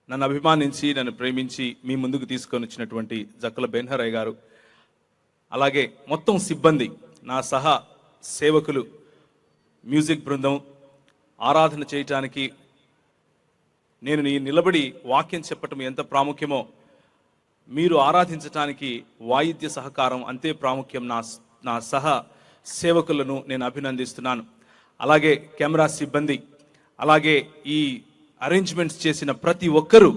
నన్ను అభిమానించి నన్ను ప్రేమించి మీ ముందుకు తీసుకొని వచ్చినటువంటి జక్కల బెన్హరయ్య గారు, అలాగే మొత్తం సిబ్బంది, నా సహా సేవకులు, మ్యూజిక్ బృందం, ఆరాధన చేయటానికి నేను నిలబడి వాక్యం చెప్పటం ఎంత ప్రాముఖ్యమో మీరు ఆరాధించటానికి వాయిద్య సహకారం అంతే ప్రాముఖ్యం. నా సహా సేవకులను నేను అభినందిస్తున్నాను. అలాగే కెమెరా సిబ్బంది, అలాగే ఈ అరేంజ్మెంట్స్ చేసిన ప్రతి ఒక్కరూ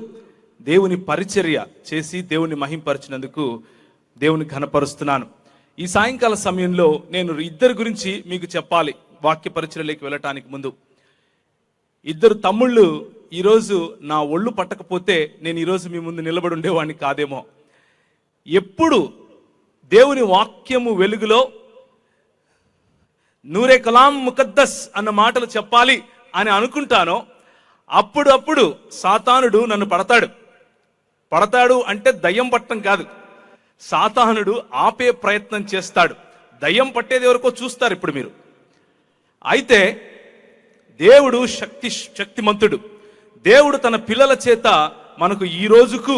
దేవుని పరిచర్య చేసి దేవుని మహింపరిచినందుకు దేవుని ఘనపరుస్తున్నాను. ఈ సాయంకాల సమయంలో నేను ఇద్దరి గురించి మీకు చెప్పాలి. వాక్య పరిచర్యలోకి వెళ్ళటానికి ముందు, ఇద్దరు తమ్ముళ్ళు ఈరోజు నా ఒళ్ళు పట్టకపోతే నేను ఈరోజు మీ ముందు నిలబడి ఉండేవాడిని కాదేమో. ఎప్పుడు దేవుని వాక్యము వెలుగులో నూరే కలాం ముకద్దస్ అన్న మాటలు చెప్పాలి అని అనుకుంటానో అప్పుడు సాతానుడు నన్ను పడతాడు అంటే దయ్యం పట్టడం కాదు, సాతానుడు ఆపే ప్రయత్నం చేస్తాడు. దయ్యం పట్టేది ఎవరికో చూస్తారు ఇప్పుడు మీరు. అయితే దేవుడు శక్తిమంతుడు. దేవుడు తన పిల్లల చేత మనకు ఈ రోజుకు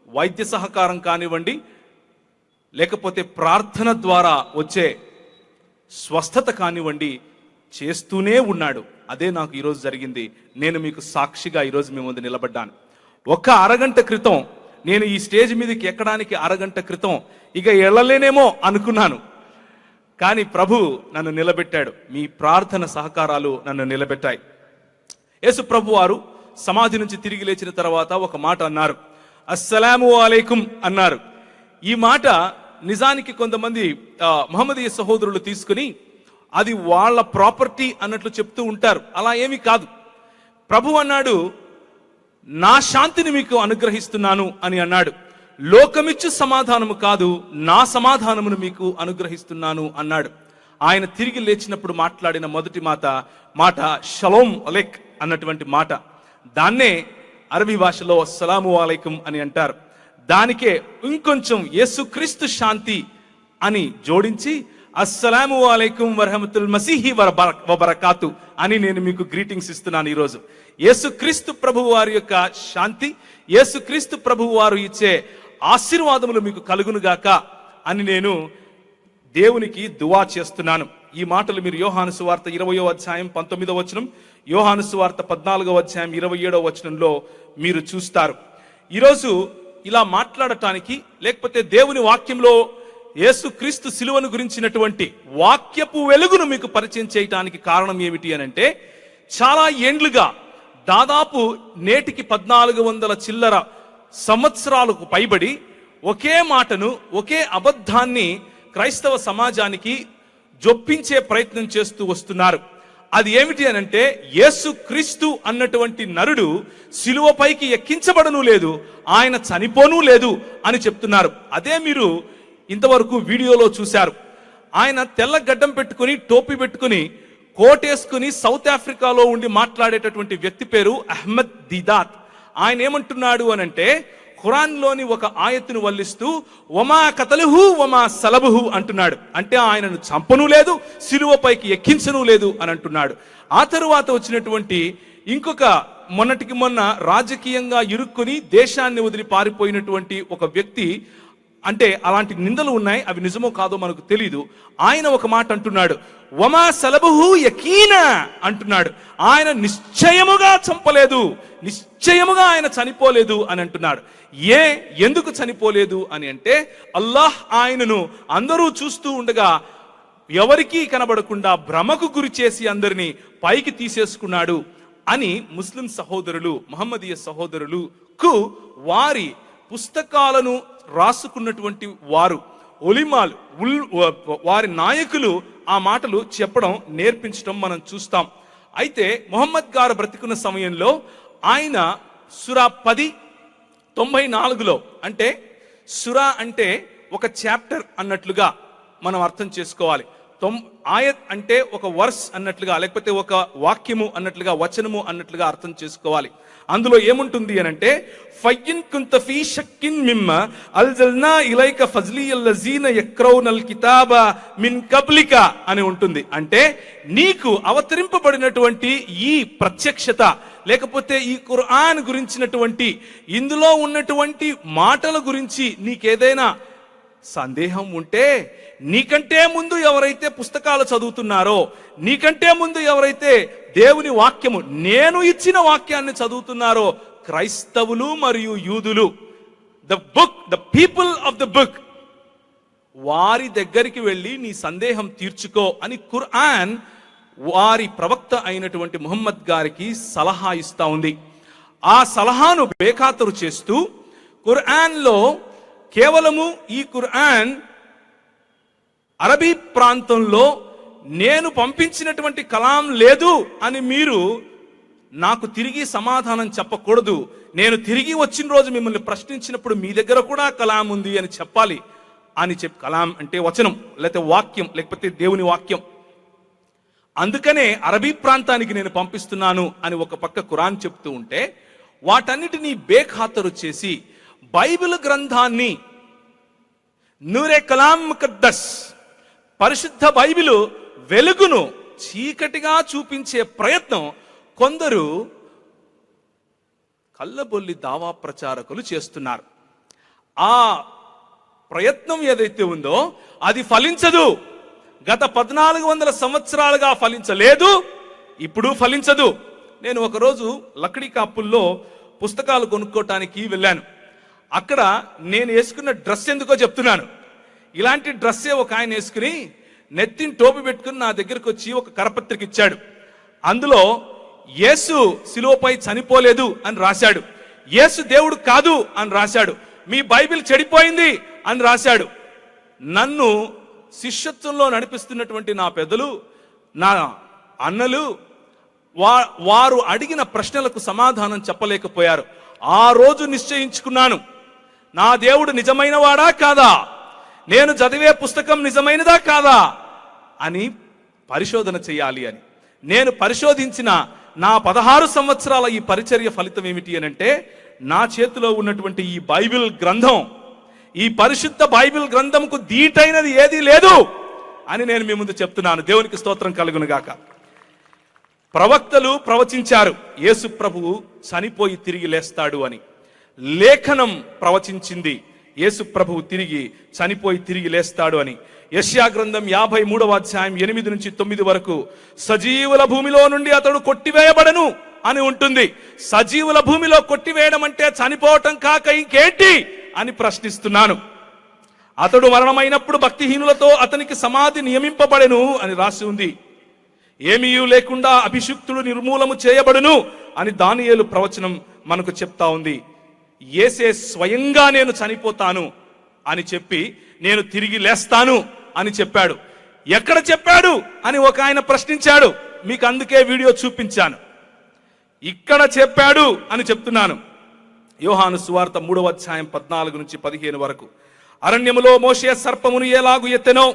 వైద్య సహకారం కానివ్వండి, లేకపోతే ప్రార్థన ద్వారా వచ్చే స్వస్థత కానివ్వండి చేస్తూనే ఉన్నాడు. అదే నాకు ఈరోజు జరిగింది. నేను మీకు సాక్షిగా ఈరోజు మీ ముందు నిలబడ్డాను. ఒక అరగంట క్రితం, నేను ఈ స్టేజ్ మీదకి ఎక్కడానికి అరగంట క్రితం ఇక వెళ్ళలేనేమో అనుకున్నాను. కానీ ప్రభు నన్ను నిలబెట్టాడు. మీ ప్రార్థన సహకారాలు నన్ను నిలబెట్టాయి. యేసు ప్రభు వారు సమాధి నుంచి తిరిగి లేచిన తర్వాత ఒక మాట అన్నారు, అస్సలాము అలైకుం అన్నారు. ఈ మాట నిజానికి కొంతమంది మహమ్మదీయ సహోదరులు తీసుకుని అది వాళ్ళ ప్రాపర్టీ అన్నట్లు చెప్తూ ఉంటారు. అలా ఏమీ కాదు. ప్రభు అన్నాడు, నా శాంతిని మీకు అనుగ్రహిస్తున్నాను అని అన్నాడు. లోకమిచ్చు సమాధానము కాదు, నా సమాధానమును మీకు అనుగ్రహిస్తున్నాను అన్నాడు. ఆయన తిరిగి లేచినప్పుడు మాట్లాడిన మొదటి మాట షలోం అలైక్ అన్నటువంటి మాట. దాన్నే అరబీ భాషలో అస్సలాము అలైకుం అని అంటారు. దానికే ఇంకొంచెం యేసుక్రీస్తు శాంతి అని జోడించి అస్సలాము అలైకుం వరహమతుల్ మసీహి వబరకాతు అని నేను మీకు గ్రీటింగ్స్ ఇస్తున్నాను. ఈరోజు యేసుక్రీస్తు ప్రభు వారి యొక్క శాంతి, యేసుక్రీస్తు ప్రభు వారు ఇచ్చే ఆశీర్వాదములు మీకు కలుగునుగాక అని నేను దేవునికి దువా చేస్తున్నాను. ఈ మాటలు మీరు యోహాను సువార్త 20వ అధ్యాయం 19వ వచనం, యోహాను సువార్త 14వ అధ్యాయం 27వ వచనంలో మీరు చూస్తారు. ఈరోజు ఇలా మాట్లాడటానికి, లేకపోతే దేవుని వాక్యంలో యేసుక్రీస్తు శిలువను గురించినటువంటి వాక్యపు వెలుగును మీకు పరిచయం చేయటానికి కారణం ఏమిటి అని అంటే, చాలా ఏండ్లుగా, దాదాపు నేటికి 1400 చిల్లర సంవత్సరాలకు పైబడి ఒకే మాటను, ఒకే అబద్ధాన్ని క్రైస్తవ సమాజానికి జొప్పించే ప్రయత్నం చేస్తూ వస్తున్నారు. అది ఏమిటి అనంటే, యేసుక్రీస్తు అన్నటువంటి నరుడు శిలువపైకి ఎక్కించబడను లేదు, ఆయన చనిపోనూ లేదు అని చెప్తున్నారు. అదే మీరు ఇంతవరకు వీడియోలో చూశారు. ఆయన తెల్ల గడ్డం పెట్టుకుని, టోపీ పెట్టుకుని, కోటేసుకుని సౌత్ ఆఫ్రికాలో ఉండి మాట్లాడేటటువంటి వ్యక్తి పేరు అహ్మద్ దీదాత్. ఆయన ఏమంటున్నాడు అనంటే, ఖురాన్లోని ఒక ఆయతును వల్లిస్తూ వమా కతలుహు వమా సలబుహు అంటున్నాడు. అంటే ఆయనను చంపను లేదు, శిలువపైకి ఎక్కించను లేదు అని అంటున్నాడు. ఆ తరువాత వచ్చినటువంటి ఇంకొక మొన్నటికి మొన్న రాజకీయంగా ఇరుక్కుని దేశాన్ని వదిలి పారిపోయినటువంటి ఒక వ్యక్తి, అంటే అలాంటి నిందలు ఉన్నాయి, అవి నిజమో కాదో మనకు తెలీదు. ఆయన ఒక మాట అంటున్నాడు, వమా సలబుహు యకీనా అంటున్నాడు. ఆయన నిశ్చయముగా చంపలేదు, నిశ్చయముగా ఆయన చనిపోలేదు అని అంటున్నాడు. ఎందుకు చనిపోలేదు అని అంటే, అల్లాహ్ ఆయనను అందరూ చూస్తూ ఉండగా ఎవరికీ కనబడకుండా భ్రమకు గురి చేసి అందరినీ పైకి తీసేసుకున్నాడు అని ముస్లిం సహోదరులు, మహమ్మదీయ సహోదరులకు వారి పుస్తకాలను రాసుకున్నటువంటి వారు, ఒలిమాలు, వారి నాయకులు ఆ మాటలు చెప్పడం, నేర్పించడం మనం చూస్తాం. అయితే మొహమ్మద్ గారు బ్రతికున్న సమయంలో ఆయన సురా 10:94లో, అంటే సురా అంటే ఒక చాప్టర్ అన్నట్లుగా మనం అర్థం చేసుకోవాలి. ఆయత్ అంటే ఒక వర్స్ అన్నట్లుగా, లేకపోతే ఒక వాక్యము అన్నట్లుగా, వచనము అన్నట్లుగా అర్థం చేసుకోవాలి. అందులో ఏముంటుంది అని అంటే, ఫయిన్ కుంత ఫీ షక్కిన్ మిమ్మ అల్జల్నా ఇలైక ఫజ్లియల్లజీన యక్రౌనల్ కితాబ మిన్ కబ్లిక అని ఉంటుంది. అంటే నీకు అవతరింపబడినటువంటి ఈ ప్రత్యక్షత, లేకపోతే ఈ ఖురాన్ గురించినటువంటి ఇందులో ఉన్నటువంటి మాటల గురించి నీకేదైనా సందేహం ఉంటే, నీకంటే ముందు ఎవరైతే పుస్తకాలు చదువుతున్నారో, నీకంటే ముందు ఎవరైతే దేవుని వాక్యము, నేను ఇచ్చిన వాక్యాన్ని చదువుతున్నారో, క్రైస్తవులు మరియు యూదులు, the people of the book, వారి దగ్గరికి వెళ్ళి నీ సందేహం తీర్చుకో అని ఖురాన్ వారి ప్రవక్త అయినటువంటి ముహమ్మద్ గారికి సలహా ఇస్తా ఉంది. ఆ సలహాను బేఖాతరు చేస్తూ ఖురాన్లో కేవలము ఈ ఖురాన్ అరబీ ప్రాంతంలో నేను పంపించినటువంటి కలాం లేదు అని మీరు నాకు తిరిగి సమాధానం చెప్పకూడదు. నేను తిరిగి వచ్చిన రోజు మిమ్మల్ని ప్రశ్నించినప్పుడు మీ దగ్గర కూడా కలాం ఉంది అని చెప్పాలి అని చెప్పి, కలాం అంటే వచనం, లేకపోతే వాక్యం, లేకపోతే దేవుని వాక్యం. అందుకనే అరబీ ప్రాంతానికి నేను పంపిస్తున్నాను అని ఒక పక్క ఖురాన్ చెప్తూ ఉంటే, వాటన్నిటినీ బేఖాతరు చేసి బైబిల్ గ్రంథాన్ని, నూరే కలాం ముకద్దస్, పరిశుద్ధ బైబిలు వెలుగును చీకటిగా చూపించే ప్రయత్నం కొందరు కళ్ళబొల్లి దావా ప్రచారకులు చేస్తున్నారు. ఆ ప్రయత్నం ఏదైతే ఉందో అది ఫలించదు. గత 1400 సంవత్సరాలుగా ఫలించలేదు, ఇప్పుడు ఫలించదు. నేను ఒకరోజు లక్డీ కాపుల్లో పుస్తకాలు కొనుక్కోవటానికి వెళ్ళాను. అక్కడ నేను వేసుకున్న డ్రెస్ ఎందుకో చెప్తున్నాను. ఇలాంటి డ్రెస్సే ఒక ఆయన వేసుకుని నెత్తిని టోపి పెట్టుకుని నా దగ్గరకు వచ్చి ఒక కరపత్రిక ఇచ్చాడు. అందులో యేసు శిలువపై చనిపోలేదు అని రాశాడు, యేసు దేవుడు కాదు అని రాశాడు, మీ బైబిల్ చెడిపోయింది అని రాశాడు. నన్ను శిష్యత్వంలో నడిపిస్తున్నటువంటి నా పెద్దలు, నా అన్నలు, వారు అడిగిన ప్రశ్నలకు సమాధానం చెప్పలేకపోయారు. ఆ రోజు నిశ్చయించుకున్నాను, నా దేవుడు నిజమైన వాడా కాదా, నేను చదివే పుస్తకం నిజమైనదా కాదా అని పరిశోధన చేయాలి అని. నేను పరిశోధించిన నా 16 సంవత్సరాల ఈ పరిచర్య ఫలితం ఏమిటి అని అంటే, నా చేతిలో ఉన్నటువంటి ఈ బైబిల్ గ్రంథం, ఈ పరిశుద్ధ బైబిల్ గ్రంథంకు దీటైనది ఏదీ లేదు అని నేను మీ ముందు చెప్తున్నాను. దేవునికి స్తోత్రం కలుగును గాక. ప్రవక్తలు ప్రవచించారు యేసు ప్రభువు చనిపోయి తిరిగి లేస్తాడు అని. లేఖనం ప్రవచించింది యేసు ప్రభువు తిరిగి చనిపోయి తిరిగి లేస్తాడు అని. యెషయా గ్రంథం 53వ అధ్యాయం 8 నుంచి 9 వరకు, సజీవుల భూమిలో నుండి అతడు కొట్టివేయబడను అని ఉంటుంది. సజీవుల భూమిలో కొట్టివేయడం అంటే చనిపోవటం కాక ఇంకేంటి అని ప్రశ్నిస్తున్నాను. అతడు మరణమైనప్పుడు భక్తిహీనులతో అతనికి సమాధి నియమింపబడెను అని రాసి ఉంది. ఏమీ లేకుండా అభిషిక్తుడు నిర్మూలము చేయబడును అని దానియేలు ప్రవచనం మనకు చెప్తా ఉంది. యేసే స్వయంగా నేను చనిపోతాను అని చెప్పి నేను తిరిగి లేస్తాను అని చెప్పాడు. ఎక్కడ చెప్పాడు అని ఒక ఆయన ప్రశ్నించాడు. మీకు అందుకే వీడియో చూపించాను. ఇక్కడ చెప్పాడు అని చెప్తున్నాను. యోహాను సువార్త 3వ అధ్యాయం 14 నుంచి 15 వరకు, అరణ్యములో మోషే సర్పమును ఎలాగు ఎత్తెనో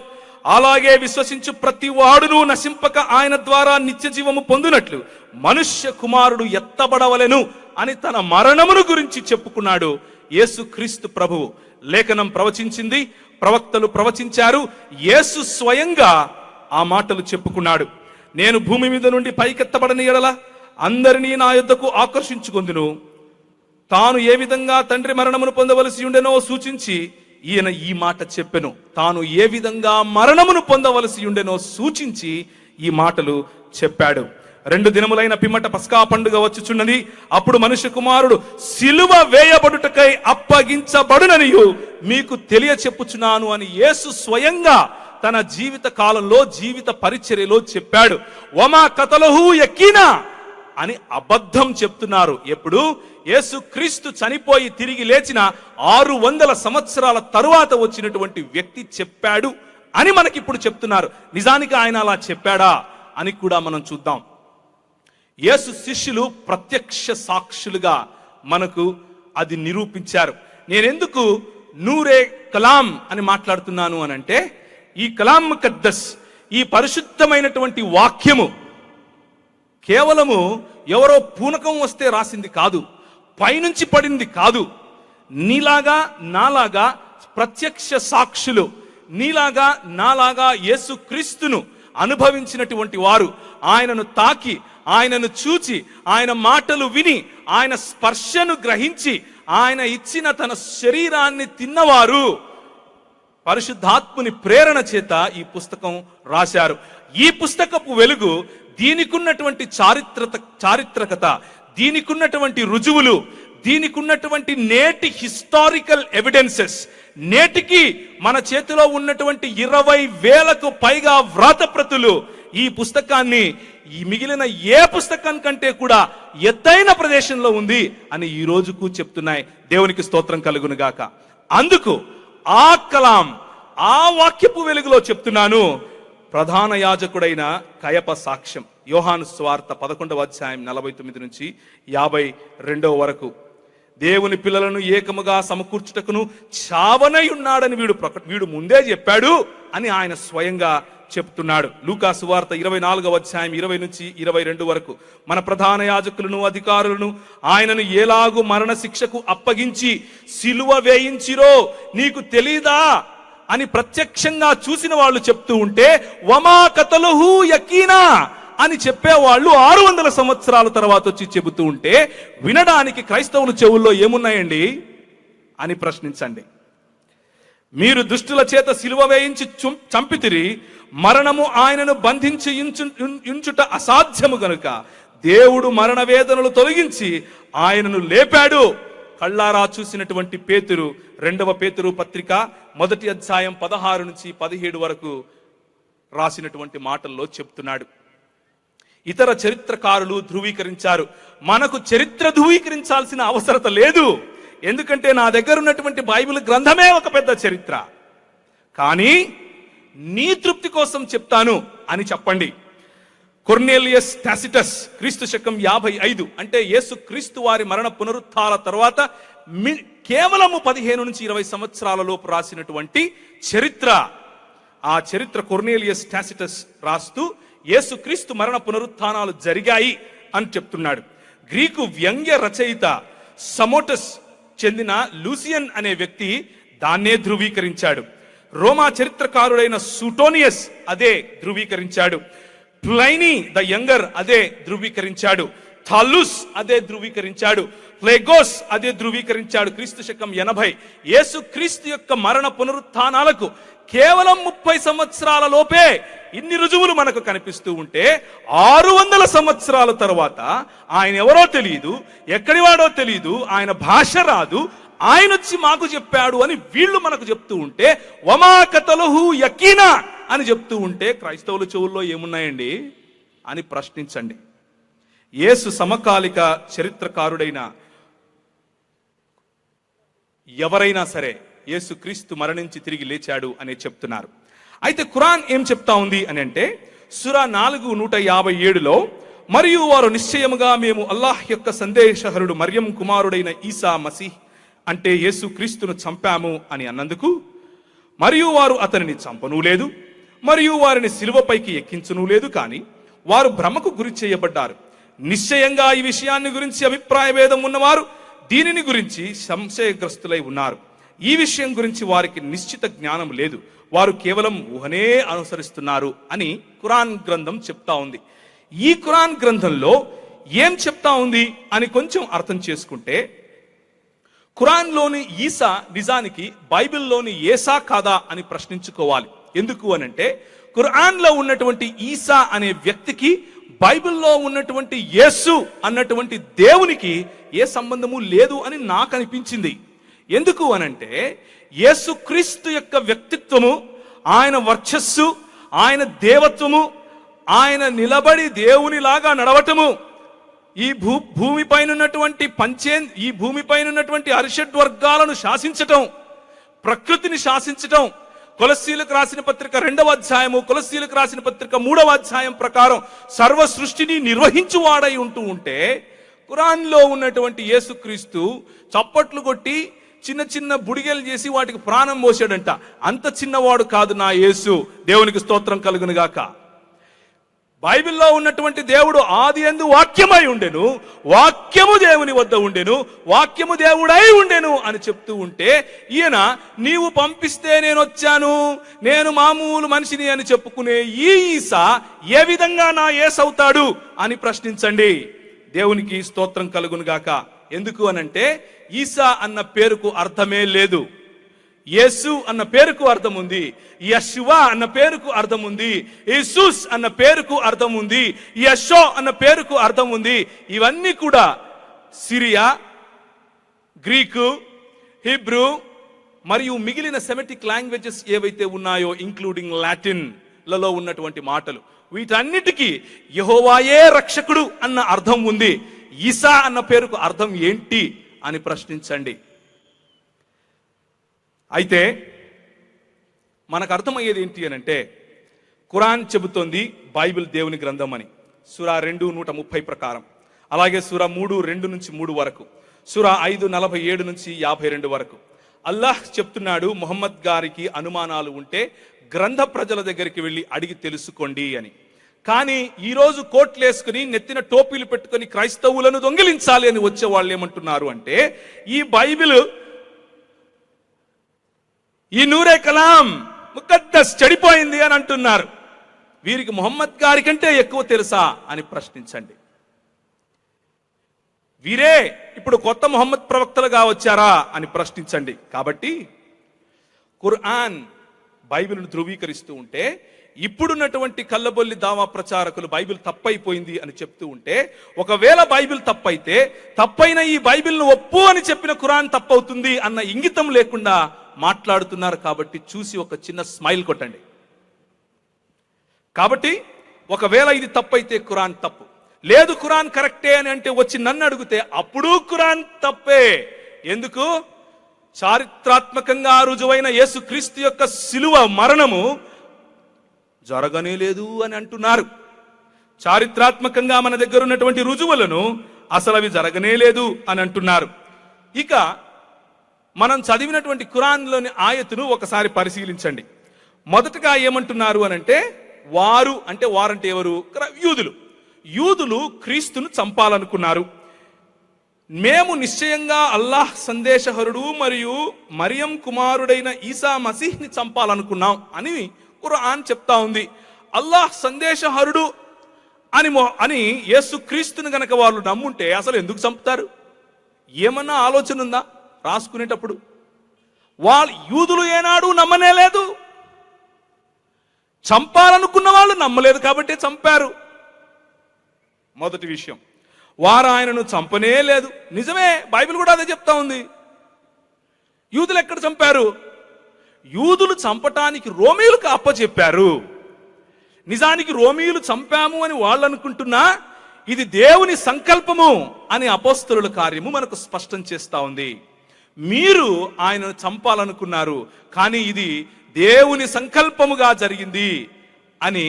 అలాగే విశ్వసించు ప్రతి వాడును నశింపక ఆయన ద్వారా నిత్య జీవము పొందునట్లు మనుష్య కుమారుడు ఎత్తబడవలెను అని తన మరణమును గురించి చెప్పుకున్నాడు యేసు క్రీస్తు ప్రభువు. లేఖనం ప్రవచించింది, ప్రవక్తలు ప్రవచించారు, యేసు స్వయంగా ఆ మాటలు చెప్పుకున్నాడు. నేను భూమి మీద నుండి పైకెత్తబడని ఎడల అందరినీ నా యొద్దకు ఆకర్షించుకొందును. తాను ఏ విధంగా తండ్రి మరణమును పొందవలసి ఉండెనో సూచించి ఈయన ఈ మాట చెప్పెను. తాను ఏ విధంగా మరణమును పొందవలసి ఉండెనో సూచించి ఈ మాటలు చెప్పాడు. 2 దినములైన పిమ్మట పస్కా పండుగ వచ్చుచున్నది. అప్పుడు మనుష్య కుమారుడు సిలువ వేయబడుటకై అప్పగించబడుననియు మీకు తెలియచెప్పుచున్నాను అని యేసు స్వయంగా తన జీవిత కాలంలో, జీవిత పరిచర్యలో చెప్పాడు. వమా కతలహు యకీనా అని అబద్ధం చెప్తున్నారు. ఎప్పుడు? యేసు క్రీస్తు చనిపోయి తిరిగి లేచిన 600 సంవత్సరాల తరువాత వచ్చినటువంటి వ్యక్తి చెప్పాడు అని మనకి ఇప్పుడు చెప్తున్నారు. నిజానికి ఆయన అలా చెప్పాడా అని కూడా మనం చూద్దాం. యేసు శిష్యులు ప్రత్యక్ష సాక్షులుగా మనకు అది నిరూపించారు. నేనెందుకు నూరే కలాం అని మాట్లాడుతున్నాను అని అంటే, ఈ కలాం ముకద్దస్, ఈ పరిశుద్ధమైనటువంటి వాక్యము కేవలము ఎవరో పూనకం వస్తే రాసింది కాదు, పైనుంచి పడింది కాదు. నీలాగా నాలాగా ప్రత్యక్ష సాక్షులు, నీలాగా నాలాగా యేసుక్రీస్తును అనుభవించినటువంటి వారు, ఆయనను తాకి, ఆయనను చూచి, ఆయన మాటలు విని, ఆయన స్పర్శను గ్రహించి, ఆయన ఇచ్చిన తన శరీరాన్ని తిన్నవారు పరిశుద్ధాత్ముని ప్రేరణ చేత ఈ పుస్తకం రాశారు. ఈ పుస్తకపు వెలుగు దీనికున్నటువంటి చారిత్రకత, దీనికున్నటువంటి రుజువులు, దీనికున్నటువంటి నేటి హిస్టారికల్ ఎవిడెన్సెస్, నేటికి మన చేతిలో ఉన్నటువంటి 20,000కు పైగా వ్రాతప్రతులు ఈ పుస్తకాన్ని ఈ మిగిలిన ఏ పుస్తకం కంటే కూడా ఎత్తైన ప్రదేశంలో ఉంది అని ఈ రోజుకు చెప్తున్నాయి. దేవునికి స్తోత్రం కలుగును గాక. అందుకు ఆ కలాం, ఆ వాక్యపు వెలుగులో చెప్తున్నాను, ప్రధాన యాజకుడైన కయప సాక్ష్యం. యోహాను సువార్త 11వ అధ్యాయం 49 నుంచి 52 వరకు. దేవుని పిల్లలను ఏకముగా సమకూర్చుటకును చావనై ఉన్నాడని వీడు ముందే చెప్పాడు అని ఆయన స్వయంగా చెప్తున్నాడు. లూకా సువార్త 24వ అధ్యాయం 20 నుంచి 22 వరకు. మన ప్రధాన యాజకులను అధికారులను ఆయనను ఎలాగూ మరణ శిక్షకు అప్పగించి సిలువ వేయించిరో నీకు తెలీదా అని ప్రత్యక్షంగా చూసిన వాళ్ళు చెప్తూ ఉంటే, వమా కతలుహు యకీనా అని చెప్పేవాళ్ళు 600 సంవత్సరాల తర్వాత వచ్చి చెబుతూ ఉంటే వినడానికి క్రైస్తవుల చెవుల్లో ఏమున్నాయండి అని ప్రశ్నించండి. మీరు దుష్టుల చేత సిలువ వేయించి చంపితిరి, మరణము ఆయనను బంధించి ఉంచుట అసాధ్యము గనుక దేవుడు మరణ వేదనలు తొలగించి ఆయనను లేపాడు. కళ్ళారా చూసినటువంటి పేతురు 2వ పేతురు పత్రిక 1వ అధ్యాయం 16 నుంచి 17 వరకు రాసినటువంటి మాటల్లో చెప్తున్నాడు. ఇతర చరిత్రకారులు ధృవీకరించారు. మనకు చరిత్ర ధృవీకరించాల్సిన అవసరత లేదు, ఎందుకంటే నా దగ్గర ఉన్నటువంటి బైబిల్ గ్రంథమే ఒక పెద్ద చరిత్ర. కానీ నీ తృప్తి కోసం చెప్తాను అని చెప్పండి. కొర్నేలియస్ టాసిటస్ క్రీస్తు శకం 55 అంటే యేసు క్రీస్తు వారి మరణ పునరుత్థాన తర్వాత కేవలము 15 నుంచి 20 సంవత్సరాల లోపు రాసినటువంటి చరిత్ర. ఆ చరిత్ర కొర్నేలియస్ టాసిటస్ రాస్తూ యేసు క్రీస్తు మరణ పునరుత్థానాలు జరిగాయి అని చెప్తున్నాడు. గ్రీకు వ్యంగ్య రచయిత సమోటస్ చెందిన లూసియన్ అనే వ్యక్తి దాన్నే ధృవీకరించాడు. రోమా చరిత్రకారుడైన సూటోనియస్ అదే ధృవీకరించాడు. ప్లైనీ ద యంగర్ అదే ధృవీకరించాడు. థాలుస్ అదే ధృవీకరించాడు. ప్లేగోస్ అదే ధృవీకరించాడు. క్రీస్తు శకం 80. యేసు క్రీస్తు యొక్క మరణ పునరుత్థానాలకు కేవలం 30 సంవత్సరాల లోపే ఇన్ని రుజువులు మనకు కనిపిస్తూ ఉంటే 600 సంవత్సరాల తర్వాత ఆయన ఎవరో తెలియదు, ఎక్కడివాడో తెలియదు, ఆయన భాష రాదు, ఆయన వచ్చి మాకు చెప్పాడు అని వీళ్ళు మనకు చెప్తూ ఉంటే వమా కతలుహు యకీనా అని చెప్తూ ఉంటే క్రైస్తవుల చెవుల్లో ఏమున్నాయండి అని ప్రశ్నించండి. యేసు సమకాలిక చరిత్రకారుడైన ఎవరైనా సరే యేసు క్రీస్తు మరణించి తిరిగి లేచాడు అని చెప్తున్నారు. అయితే ఖురాన్ ఏం చెప్తా ఉంది అని అంటే సూరా 4:157లో మరియు వారు నిశ్చయముగా మేము అల్లాహ్ యొక్క సందేశహరుడు మరియం కుమారుడైన ఈసా మసీహ్ అంటే యేసు క్రీస్తును చంపాము అని అన్నందుకు, మరియు వారు అతనిని చంపనూ లేదు, మరియు వారిని సిలువపైకి ఎక్కించనూ లేదు, కానీ వారు భ్రమకు గురి చేయబడ్డారు. నిశ్చయంగా ఈ విషయాన్ని గురించి అభిప్రాయ భేదం ఉన్నవారు దీనిని గురించి సంశయగ్రస్తులై ఉన్నారు. ఈ విషయం గురించి వారికి నిశ్చిత జ్ఞానం లేదు, వారు కేవలం ఊహనే అనుసరిస్తున్నారు అని ఖురాన్ గ్రంథం చెప్తా ఉంది. ఈ ఖురాన్ గ్రంథంలో ఏం చెప్తా ఉంది అని కొంచెం అర్థం చేసుకుంటే, ఖురాన్లోని ఈసా నిజానికి బైబిల్లోని ఏసా కాదా అని ప్రశ్నించుకోవాలి. ఎందుకు అనంటే ఖురాన్లో ఉన్నటువంటి ఈసా అనే వ్యక్తికి బైబిల్లో ఉన్నటువంటి యేసు అన్నటువంటి దేవునికి ఏ సంబంధము లేదు అని నాకు అనిపించింది. ఎందుకు అనంటే యేసు క్రీస్తు యొక్క వ్యక్తిత్వము, ఆయన వర్చస్సు, ఆయన దేవత్వము, ఆయన నిలబడి దేవునిలాగా నడవటము, ఈ భూమిపైన ఉన్నటువంటి అరిషడ్ వర్గాలను శాసించటం, ప్రకృతిని శాసించటం, కొలస్సీలకు రాసిన పత్రిక 2వ అధ్యాయము, కొలస్సీలకు రాసిన పత్రిక 3వ అధ్యాయం ప్రకారం సర్వ సృష్టిని నిర్వహించువాడై ఉంటూ ఉంటే ఖురాన్లో ఉన్నటువంటి యేసుక్రీస్తు చప్పట్లు కొట్టి చిన్న చిన్న బుడిగలు చేసి వాటికి ప్రాణం పోసాడంట. అంత చిన్నవాడు కాదు నా యేసు. దేవునికి స్తోత్రం కలుగును గాక. బైబిల్లో ఉన్నటువంటి దేవుడు ఆది యందు వాక్యమై ఉండెను, వాక్యము దేవుని వద్ద ఉండెను, వాక్యము దేవుడై ఉండెను అని చెప్తూ ఉంటే, ఈయన నీవు పంపిస్తే నేను వచ్చాను, నేను మామూలు మనిషిని అని చెప్పుకునే ఈ ఈసా ఏ విధంగా నా యేసు అవుతాడు అని ప్రశ్నించండి. దేవునికి స్తోత్రం కలుగును గాక. ఎందుకు అనంటే ఈసా అన్న పేరుకు అర్థమే లేదు. యేసు అన్న పేరుకు అర్థం ఉంది, యెషువా అన్న పేరుకు అర్థం ఉంది, యేసుస్ అన్న పేరుకు అర్థం ఉంది, యెషో అన్న పేరుకు అర్థం ఉంది. ఇవన్నీ కూడా సిరియా, గ్రీకు, హిబ్రూ మరియు మిగిలిన సెమిటిక్ లాంగ్వేజెస్ ఏవైతే ఉన్నాయో ఇంక్లూడింగ్ లాటిన్ లలో ఉన్నటువంటి మాటలు. వీటన్నిటికీ యెహోవాయే రక్షకుడు అన్న అర్థం ఉంది. ఈసా అన్న పేరుకు అర్థం ఏంటి అని ప్రశ్నించండి. అయితే మనకు అర్థమయ్యేది ఏంటి అని అంటే, ఖురాన్ చెబుతోంది బైబిల్ దేవుని గ్రంథం అని. సూరా 2:130 ప్రకారం, అలాగే సూరా 3:2-3 వరకు, సూరా 5:47-52 వరకు అల్లాహ్ చెప్తున్నాడు, ముహమ్మద్ గారికి అనుమానాలు ఉంటే గ్రంథ ప్రజల దగ్గరికి వెళ్ళి అడిగి తెలుసుకోండి అని. కానీ ఈరోజు కోట్లు వేసుకుని నెత్తిన టోపీలు పెట్టుకుని క్రైస్తవులను దొంగిలించాలి అని వచ్చే వాళ్ళు ఏమంటున్నారు అంటే, ఈ బైబిల్, ఈ నూరే కలాం ముకద్దస్ చెడిపోయింది అని అంటున్నారు. వీరికి ముహమ్మద్ గారి కంటే ఎక్కువ తెలుసా అని ప్రశ్నించండి. వీరే ఇప్పుడు కొత్త ముహమ్మద్ ప్రవక్తలుగా వచ్చారా అని ప్రశ్నించండి. కాబట్టి ఖురాన్ బైబిల్ను ధృవీకరిస్తూ ఉంటే, ఇప్పుడున్నటువంటి కల్లబొల్లి దావా ప్రచారకులు బైబిల్ తప్పైపోయింది అని చెప్తూ ఉంటే, ఒకవేళ బైబిల్ తప్పైతే తప్పైన ఈ బైబిల్ను ఒప్పు అని చెప్పిన ఖురాన్ తప్పవుతుంది అన్న ఇంగితం లేకుండా మాట్లాడుతున్నారు. కాబట్టి చూసి ఒక చిన్న స్మైల్ కొట్టండి. కాబట్టి ఒకవేళ ఇది తప్పైతే ఖురాన్ తప్పు, లేదు ఖురాన్ కరెక్టే అని అంటే వచ్చి నన్ను అడిగితే అప్పుడు ఖురాన్ తప్పే. ఎందుకు? చారిత్రాత్మకంగా రుజువైన యేసుక్రీస్తు యొక్క శిలువ మరణము జరగనే లేదు అని అంటున్నారు. చారిత్రాత్మకంగా మన దగ్గర ఉన్నటువంటి రుజువులను అసలు అవి జరగనే లేదు అని అంటున్నారు. ఇక మనం చదివినటువంటి ఖురాన్లోని ఆయతును ఒకసారి పరిశీలించండి. మొదటగా ఏమంటున్నారు అనంటే, వారంటే ఎవరు? యూదులు క్రీస్తును చంపాలనుకున్నారు. మేము నిశ్చయంగా అల్లాహ్ సందేశహరుడు మరియు మరియం కుమారుడైన ఈసా మసీహ్ని చంపాలనుకున్నాం అని ఖురాన్ చెప్తా ఉంది. అల్లాహ్ సందేశహరుడు అని యేసు క్రీస్తుని గనక వాళ్ళు నమ్ముంటే అసలు ఎందుకు చంపుతారు? ఏమన్నా ఆలోచన ఉందా రాసుకునేటప్పుడు? వాళ్ళు యూదులు ఏనాడు నమ్మనే లేదు. చంపాలనుకున్న వాళ్ళు నమ్మలేదు కాబట్టి చంపారు. మొదటి విషయం, వారు ఆయనను చంపనే లేదు. నిజమే, బైబిల్ కూడా అదే చెప్తా ఉంది. యూదులు ఎక్కడ చంపారు? యూదులు చంపటానికి రోమీయులకు అప్పచెప్పారు. నిజానికి రోమీయులు చంపాము అని వాళ్ళు అనుకుంటున్నా, ఇది దేవుని సంకల్పము అని అపోస్తలుల కార్యము మనకు స్పష్టం చేస్తా ఉంది. మీరు ఆయనను చంపాలనుకున్నారు, కానీ ఇది దేవుని సంకల్పముగా జరిగింది అని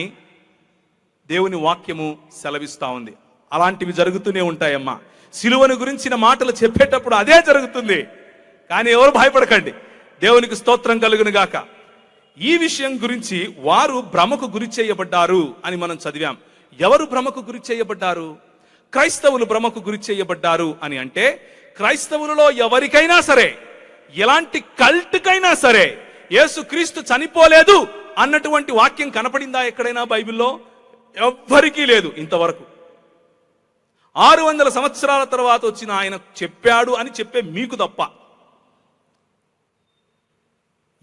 దేవుని వాక్యము సెలవిస్తా ఉంది. అలాంటివి జరుగుతూనే ఉంటాయమ్మా. సిలువను గురించిన మాటలు చెప్పేటప్పుడు అదే జరుగుతుంది. కానీ ఎవరు భయపడకండి, దేవునికి స్తోత్రం కలుగును గాక. ఈ విషయం గురించి వారు భ్రమకు గురి చేయబడ్డారు అని మనం చదివాం. ఎవరు భ్రమకు గురి చేయబడ్డారు? క్రైస్తవులు భ్రమకు గురి చేయబడ్డారు అని అంటే, క్రైస్తవులలో ఎవరికైనా సరే, ఎలాంటి కల్ట్కైనా సరే యేసుక్రీస్తు చనిపోలేదు అన్నటువంటి వాక్యం కనపడిందా ఎక్కడైనా బైబిల్లో? ఎవ్వరికీ లేదు ఇంతవరకు. 600 సంవత్సరాల తర్వాత వచ్చిన ఆయన చెప్పాడు అని చెప్పే మీకు తప్ప.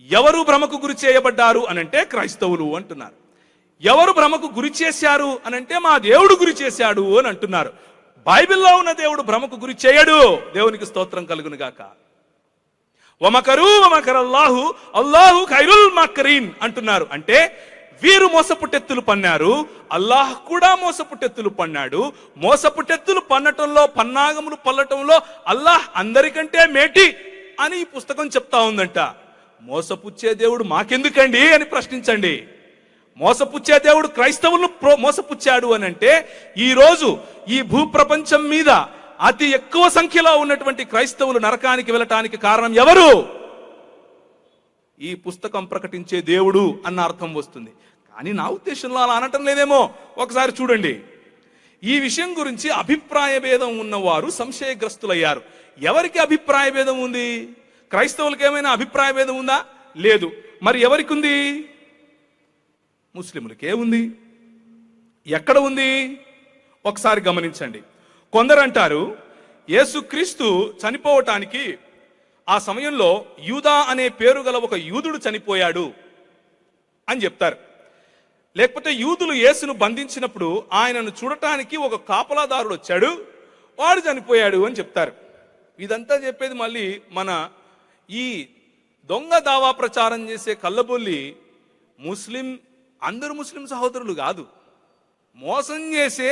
ఎవరు భ్రమకు గురి చేయబడ్డారు అనంటే క్రైస్తవులు అంటున్నారు. ఎవరు భ్రమకు గురి చేశారు అనంటే మా దేవుడు గురి చేశాడు అని అంటున్నారు. బైబిల్లో ఉన్న దేవుడు భ్రమకు గురి చేయడు. దేవునికి స్తోత్రం కలుగును గాక. వమకరు వమకరల్లాహు అల్లాహు ఖైరుల్ మాకరీన్ అంటున్నారు. అంటే వీరు మోసపుటెత్తులు పన్నారు, అల్లాహ్ కూడా మోసపుటెత్తులు పన్నాడు. మోసపుటెత్తులు పన్నటంలో, పన్నాగములు పల్లటంలో అల్లాహ్ అందరికంటే మేటి అని ఈ పుస్తకం చెప్తా ఉందంట. మోసపుచ్చే దేవుడు మాకెందుకండి అని ప్రశ్నించండి. మోసపుచ్చే దేవుడు క్రైస్తవులను మోసపుచ్చాడు అని అంటే, ఈరోజు ఈ భూప్రపంచం మీద అతి ఎక్కువ సంఖ్యలో ఉన్నటువంటి క్రైస్తవులు నరకానికి వెళ్ళటానికి కారణం ఎవరు? ఈ పుస్తకం ప్రకటించే దేవుడు అన్న అర్థం వస్తుంది. కానీ నా ఉద్దేశంలో అలా అనటం లేదేమో. ఒకసారి చూడండి, ఈ విషయం గురించి అభిప్రాయ భేదం ఉన్నవారు సంశయగ్రస్తులయ్యారు. ఎవరికి అభిప్రాయ భేదం ఉంది? క్రైస్తవులకు ఏమైనా అభిప్రాయ భేదం ఉందా? లేదు. మరి ఎవరికి ఉంది? ముస్లింలకే ఉంది. ఎక్కడ ఉంది? ఒకసారి గమనించండి. కొందరు అంటారు యేసుక్రీస్తు చనిపోవటానికి ఆ సమయంలో యూదా అనే పేరు గల ఒక యూదుడు చనిపోయాడు అని చెప్తారు. లేకపోతే యూదులు యేసును బంధించినప్పుడు ఆయనను చూడటానికి ఒక కాపలాదారుడు వచ్చాడు, వాడు చనిపోయాడు అని చెప్తారు. ఇదంతా చెప్పేది మళ్ళీ మన ఈ దొంగ దావా ప్రచారం చేసే కల్లబొల్లి అందరు ముస్లిం సహోదరులు కాదు, మోసం చేసే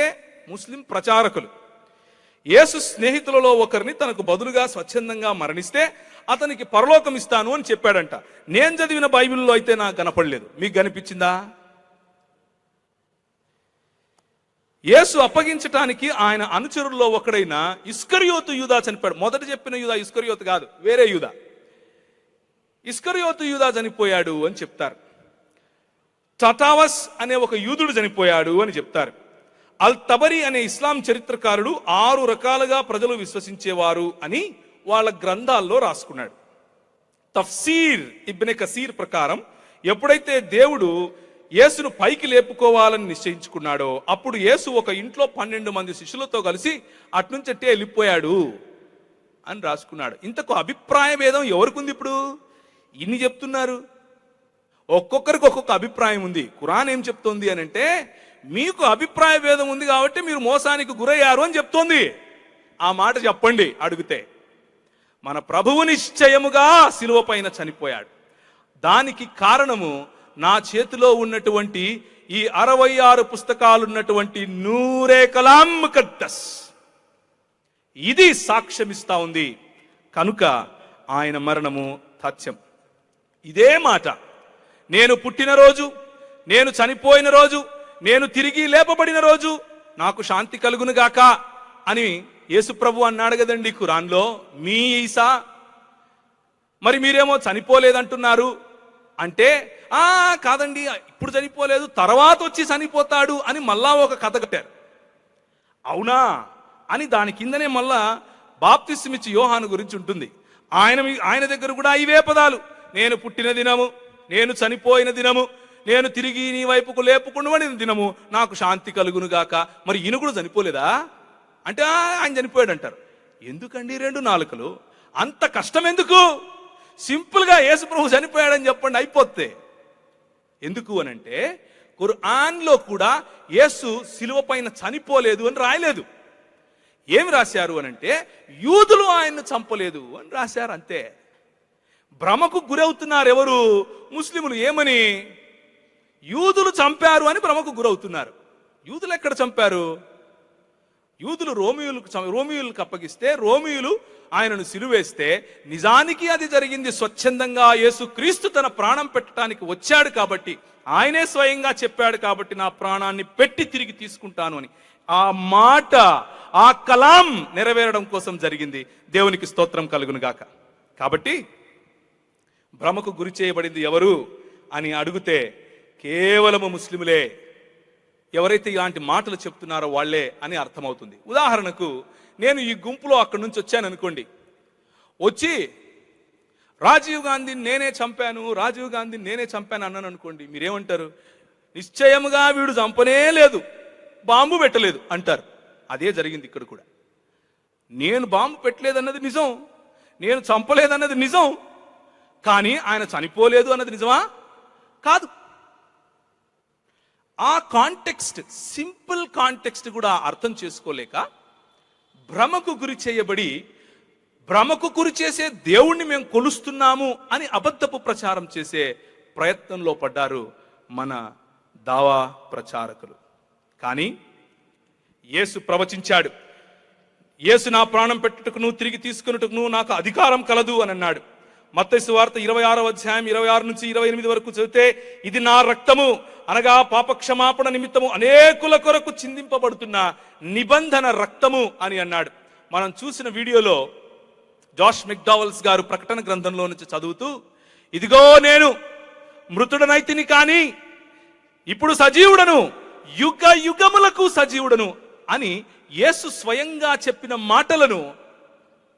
ముస్లిం ప్రచారకులు. యేసు స్నేహితులలో ఒకరిని తనకు బదులుగా స్వచ్ఛందంగా మరణిస్తే అతనికి పరలోకం ఇస్తాను అని చెప్పాడంట. నేను చదివిన బైబిల్లో అయితే నాకు కనపడలేదు. మీకు కనిపించిందా? యేసు అప్పగించటానికి ఆయన అనుచరుల్లో ఒకడైన ఇస్కరియోతు యూదా చనిపోయాడు. మొదట చెప్పిన యూదా ఇస్కరియోతు కాదు, వేరే యూదా. ఇస్కరియోతు యూదా చనిపోయాడు అని చెప్తారు. టటావస్ అనే ఒక యూదుడు చనిపోయాడు అని చెప్తారు. అల్ తబరి అనే ఇస్లాం చరిత్రకారుడు 6 రకాలుగా ప్రజలు విశ్వసించేవారు అని వాళ్ళ గ్రంథాల్లో రాసుకున్నాడు. తఫ్సీర్ ఇబ్నె కసీర్ ప్రకారం ఎప్పుడైతే దేవుడు యేసును పైకి లేపుకోవాలని నిశ్చయించుకున్నాడో అప్పుడు యేసు ఒక ఇంట్లో 12 మంది శిష్యులతో కలిసి అట్నుంచట్టే వెళ్ళిపోయాడు అని రాసుకున్నాడు. ఇంతకు అభిప్రాయ భేదం ఎవరికి ఇప్పుడు? ఇన్ని చెప్తున్నారు, ఒక్కొక్కరికి ఒక్కొక్క అభిప్రాయం ఉంది. ఖురాన్ ఏం చెప్తోంది అని అంటే, మీకు అభిప్రాయ భేదం ఉంది కాబట్టి మీరు మోసానికి గురయ్యారు అని చెప్తోంది. ఆ మాట చెప్పండి అడిగితే. మన ప్రభువు నిశ్చయముగా శిలువ పైన చనిపోయాడు. దానికి కారణము నా చేతిలో ఉన్నటువంటి ఈ 66 పుస్తకాలున్నటువంటి నూరే కలాం ముకద్దస్. ఇది సాక్ష్యమిస్తా ఉంది. కనుక ఆయన మరణము తథ్యం. ఇదే మాట నేను పుట్టిన రోజు, నేను చనిపోయిన రోజు, నేను తిరిగి లేపబడిన రోజు నాకు శాంతి కలుగును గాక అని యేసు ప్రభు అన్నాడు కదండి ఖురాన్లో. మీ ఈసా మరి మీరేమో చనిపోలేదంటున్నారు అంటే, కాదండి ఇప్పుడు చనిపోలేదు, తర్వాత వచ్చి చనిపోతాడు అని మళ్ళా ఒక కథ కట్టారు. అవునా అని దాని కిందనే మళ్ళా బాప్తిస్మిచ్చి యోహాను గురించి ఉంటుంది. ఆయన దగ్గర కూడా ఇవే పదాలు, నేను పుట్టిన దినము, నేను చనిపోయిన దినము, నేను తిరిగి నీ వైపుకు లేపుకుండబడిన దినము నాకు శాంతి కలుగును గాక. మరి ఈయన కూడా చనిపోలేదా అంటే ఆయన చనిపోయాడు అంటారు. ఎందుకండి 2 నాలుకలు? అంత కష్టం ఎందుకు? సింపుల్గా యేసు ప్రభు చనిపోయాడని చెప్పండి, అయిపోతే. ఎందుకు అనంటే ఖురాన్లో కూడా యేసు శిలువ పైన చనిపోలేదు అని రాయలేదు. ఏమి రాశారు అనంటే యూదులు ఆయన్ను చంపలేదు అని రాశారు, అంతే. భ్రమకు గురవుతున్నారు ఎవరు? ముస్లిములు. ఏమని? యూదులు చంపారు అని భ్రమకు గురవుతున్నారు. యూదులు ఎక్కడ చంపారు? యూదులు రోమియులకు అప్పగిస్తే రోమియులు ఆయనను సిలువేస్తే నిజానికి అది జరిగింది స్వచ్ఛందంగా. యేసుక్రీస్తు తన ప్రాణం పెట్టడానికి వచ్చాడు కాబట్టి, ఆయనే స్వయంగా చెప్పాడు కాబట్టి నా ప్రాణాన్ని పెట్టి తిరిగి తీసుకుంటాను అని. ఆ మాట, ఆ కలాం నెరవేరడం కోసం జరిగింది. దేవునికి స్తోత్రం కలుగును గాక. కాబట్టి భ్రమకు గురి చేయబడింది ఎవరు అని అడిగితే కేవలము ముస్లిములే. ఎవరైతే ఇలాంటి మాటలు చెప్తున్నారో వాళ్లే అని అర్థమవుతుంది. ఉదాహరణకు నేను ఈ గుంపులో అక్కడి నుంచి వచ్చాను అనుకోండి, వచ్చి రాజీవ్ గాంధీని నేనే చంపాను అన్నాను అనుకోండి, మీరేమంటారు? నిశ్చయముగా వీడు చంపనే లేదు, బాంబు పెట్టలేదు అంటారు. అదే జరిగింది ఇక్కడ కూడా. నేను బాంబు పెట్టలేదన్నది నిజం, నేను చంపలేదన్నది నిజం, కానీ ఆయన చనిపోలేదు అన్నది నిజమా? కాదు. ఆ కాంటెక్స్ట్, సింపుల్ కాంటెక్స్ట్ కూడా అర్థం చేసుకోలేక భ్రమకు గురి చేయబడి, భ్రమకు గురి చేసే దేవుణ్ణి మేము కొలుస్తున్నాము అని అబద్ధపు ప్రచారం చేసే ప్రయత్నంలో పడ్డారు మన దావా ప్రచారకులు. కానీ యేసు ప్రవచించాడు, యేసు నా ప్రాణం పెట్టుటకును తిరిగి తీసుకున్నట్టుకును నాకు అధికారం కలదు అని అన్నాడు. మత్తయి సువార్త 26వ అధ్యాయం 26 నుంచి 28 వరకు చదివితే, ఇది నా రక్తము అనగా పాపక్షమాపణ నిమిత్తము అనేకుల కొరకు చిందింపబడుతున్న నిబంధన రక్తము అని అన్నాడు. మనం చూసిన వీడియోలో జాష్ మెక్డౌవెల్స్ గారు ప్రకటన గ్రంథంలో నుంచి చదువుతూ, ఇదిగో నేను మృతుడనైతిని కానీ ఇప్పుడు సజీవుడను, యుగ యుగములకు సజీవుడను అని యేసు స్వయంగా చెప్పిన మాటలను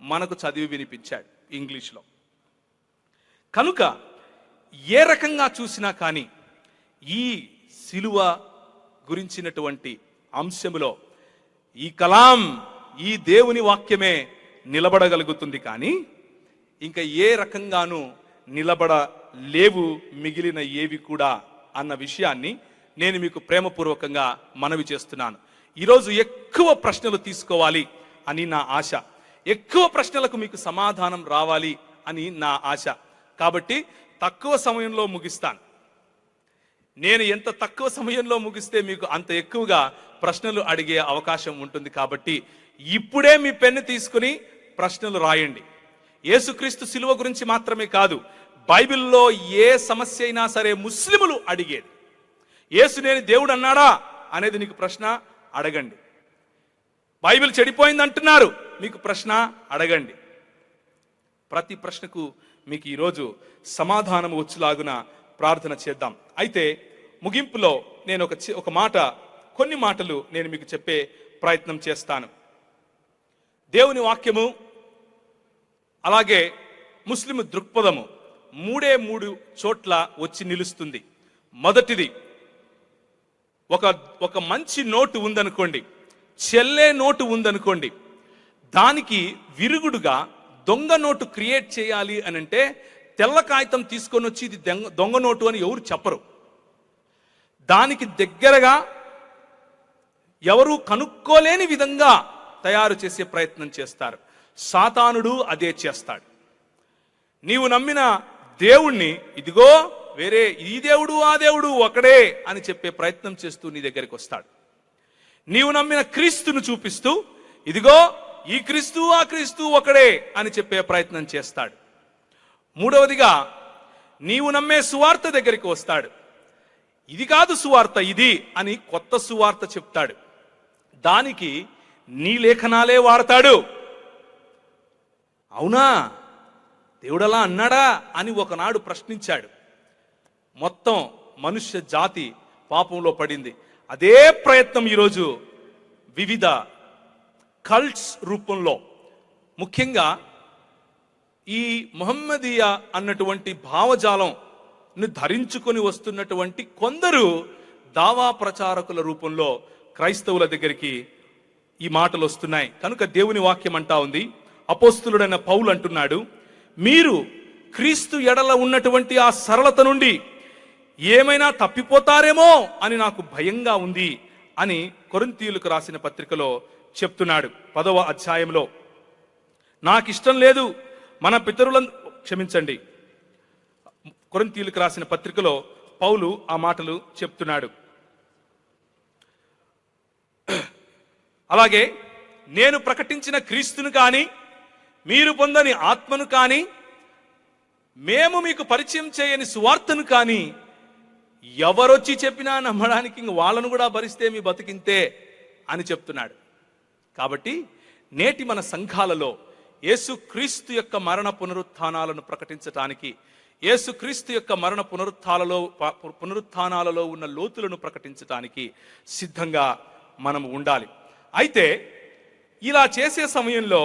మనకు చదివి వినిపించాడు ఇంగ్లీష్లో. కనుక ఏ రకంగా చూసినా కానీ ఈ సిలువ గురించినటువంటి అంశములో ఈ కలాం, ఈ దేవుని వాక్యమే నిలబడగలుగుతుంది. కానీ ఇంకా ఏ రకంగానూ నిలబడలేవు మిగిలిన ఏవి కూడా అన్న విషయాన్ని నేను మీకు ప్రేమపూర్వకంగా మనవి చేస్తున్నాను. ఈరోజు ఎక్కువ ప్రశ్నలు తీసుకోవాలి అని నా ఆశ, ఎక్కువ ప్రశ్నలకు మీకు సమాధానం రావాలి అని నా ఆశ. కాబట్టి తక్కువ సమయంలో ముగిస్తాను. నేను ఎంత తక్కువ సమయంలో ముగిస్తే మీకు అంత ఎక్కువగా ప్రశ్నలు అడిగే అవకాశం ఉంటుంది. కాబట్టి ఇప్పుడే మీ పెన్ను తీసుకుని ప్రశ్నలు రాయండి. యేసుక్రీస్తు సిలువ గురించి మాత్రమే కాదు, బైబిల్లో ఏ సమస్య అయినా సరే ముస్లిములు అడిగేది, యేసు నేను దేవుడు అన్నాడా అనేది నీకు ప్రశ్న అడగండి. బైబిల్ చెడిపోయింది అంటున్నారు, మీకు ప్రశ్న అడగండి. ప్రతి ప్రశ్నకు మీకు ఈరోజు సమాధానం వచ్చేలాగున ప్రార్థన చేద్దాం. అయితే ముగింపులో నేను కొన్ని మాటలు నేను మీకు చెప్పే ప్రయత్నం చేస్తాను. దేవుని వాక్యము అలాగే ముస్లిం దృక్పథము మూడు చోట్ల వచ్చి నిలుస్తుంది. మొదటిది, ఒక మంచి నోటు ఉందనుకోండి, చెల్లే నోటు ఉందనుకోండి, దానికి విరుగుడుగా దొంగ నోటు క్రియేట్ చేయాలి అని అంటే తెల్ల కాగితం తీసుకొని వచ్చి ఇది దొంగ నోటు అని ఎవరు చెప్పరు. దానికి దగ్గరగా ఎవరు కనుక్కోలేని విధంగా తయారు చేసే ప్రయత్నం చేస్తారు. సాతానుడు అదే చేస్తాడు. నీవు నమ్మిన దేవుణ్ణి ఇదిగో వేరే, ఈ దేవుడు ఆ దేవుడు ఒకడే అని చెప్పే ప్రయత్నం చేస్తూ నీ దగ్గరికి వస్తాడు. నీవు నమ్మిన క్రీస్తును చూపిస్తూ ఇదిగో ఈ క్రీస్తు ఆ క్రీస్తు ఒకడే అని చెప్పే ప్రయత్నం చేస్తాడు. మూడవదిగా నీవు నమ్మే సువార్త దగ్గరికి వస్తాడు. ఇది కాదు సువార్త, ఇది అని కొత్త సువార్త చెప్తాడు. దానికి నీ లేఖనాలే వాడతాడు. అవునా, దేవుడలా అన్నాడా అని ఒకనాడు ప్రశ్నించాడు. మొత్తం మనుష్య జాతి పాపంలో పడింది. అదే ప్రయత్నం ఈరోజు వివిధ కల్ట్స్ రూపంలో, ముఖ్యంగా ఈ ముహమ్మదీయ అన్నటువంటి భావజాలం ధరించుకొని వస్తున్నటువంటి కొందరు దావా ప్రచారకుల రూపంలో క్రైస్తవుల దగ్గరికి ఈ మాటలు వస్తున్నాయి. కనుక దేవుని వాక్యం అంటా ఉంది, అపోస్తులుడైన పౌలు అంటున్నాడు, మీరు క్రీస్తు ఎడల ఉన్నటువంటి ఆ సరళత నుండి ఏమైనా తప్పిపోతారేమో అని నాకు భయంగా ఉంది అని కొరింథీయులకు రాసిన పత్రికలో చెప్తున్నాడు. 10వ అధ్యాయంలో, నాకిష్టం లేదు మన పితరులను క్షమించండి, కొరింథీయులకు రాసిన పత్రికలో పౌలు ఆ మాటలు చెప్తున్నాడు. అలాగే నేను ప్రకటించిన క్రీస్తును కానీ మీరు పొందని ఆత్మను కానీ మేము మీకు పరిచయం చేయని సువార్తను కానీ ఎవరొచ్చి చెప్పినా నమ్మడానికి ఇంక వాళ్ళను కూడా భరిస్తే మీ బతికింతే అని చెప్తున్నాడు. కాబట్టి నేటి మన సంఘాలలో యేసుక్రీస్తు యొక్క మరణ పునరుత్థానాలను ప్రకటించటానికి, యేసుక్రీస్తు యొక్క మరణ పునరుత్థానాలలో ఉన్న లోతులను ప్రకటించటానికి సిద్ధంగా మనం ఉండాలి. అయితే ఇలా చేసే సమయంలో